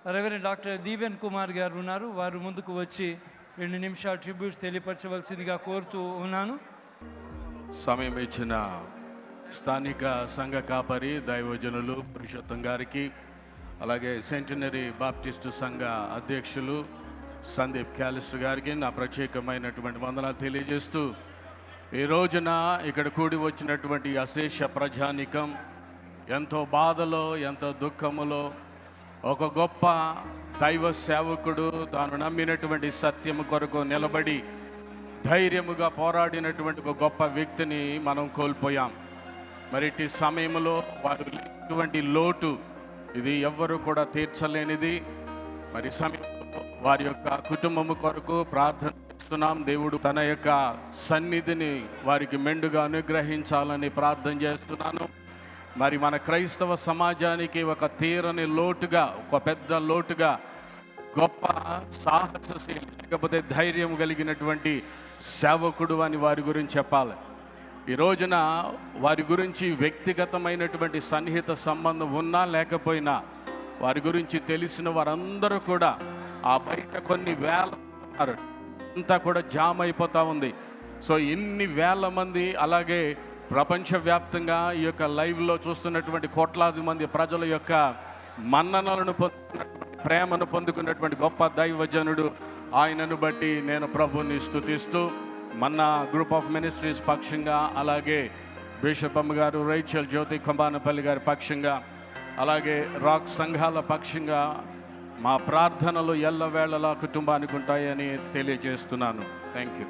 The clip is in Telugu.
రెవరెండ్ డాక్టర్ దీవెన్ కుమార్ గారు ఉన్నారు. వారు ముందుకు వచ్చి 2 నిమిషాలు ట్రిబ్యూట్స్ తెలియపరచవలసిందిగా కోరుతూ ఉన్నాను. సమయం ఇచ్చిన స్థానిక సంఘ కాపరి దైవజనులు పురుషోత్తం గారికి, అలాగే సెంటినరీ బాప్టిస్టు సంఘ అధ్యక్షులు సందీప్ క్యాలిస్టర్ గారికి నా ప్రత్యేకమైనటువంటి వందనాలు తెలియజేస్తూ, ఈ రోజున ఇక్కడ కూడి వచ్చినటువంటి అశేష ప్రజానికం ఎంతో బాధలో, ఎంతో దుఃఖములో, ఒక గొప్ప దైవ సేవకుడు తాను నమ్మినటువంటి సత్యము కొరకు నిలబడి ధైర్యముగా పోరాడినటువంటి ఒక గొప్ప వ్యక్తిని మనం కోల్పోయాం. మరి ఇట్టి సమయంలో వారు లేనటువంటి లోటు ఇది ఎవ్వరూ కూడా తీర్చలేనిది. మరి సమయంలో వారి యొక్క కుటుంబము కొరకు ప్రార్థన చేస్తున్నాం. దేవుడు తన యొక్క సన్నిధిని వారికి మెండుగా అనుగ్రహించాలని ప్రార్థన చేస్తున్నాను. మరి మన క్రైస్తవ సమాజానికి ఒక తీరని లోటుగా, ఒక పెద్ద లోటుగా గొప్ప సాహసశీలి, లేకపోతే ధైర్యం కలిగినటువంటి సేవకుడు అని వారి గురించి చెప్పాలి. ఈ రోజున వారి గురించి వ్యక్తిగతమైనటువంటి సన్నిహిత సంబంధం ఉన్నా లేకపోయినా వారి గురించి తెలిసిన వారందరూ కూడా ఆ బయట కొన్ని వేల అంతా కూడా జామ్ అయిపోతూ ఉంది. సో ఇన్ని వేల మంది, అలాగే ప్రపంచవ్యాప్తంగా ఈ యొక్క లైవ్లో చూస్తున్నటువంటి కోట్లాది మంది ప్రజల యొక్క మన్ననలను పొందుకున్నటువంటి, ప్రేమను పొందుకున్నటువంటి గొప్ప దైవజనుడు. ఆయనను బట్టి నేను ప్రభుని స్తుతిస్తూ మన గ్రూప్ ఆఫ్ మినిస్ట్రీస్ పక్షంగా, అలాగే బిషప్ అమ్మ గారు రైచల్ జ్యోతి కొంబానపల్లి గారి పక్షంగా, అలాగే రాక్ సంఘాల పక్షంగా మా ప్రార్థనలు ఎల్లవేళలా కుటుంబానికి ఉంటాయని తెలియజేస్తున్నాను. Thank you.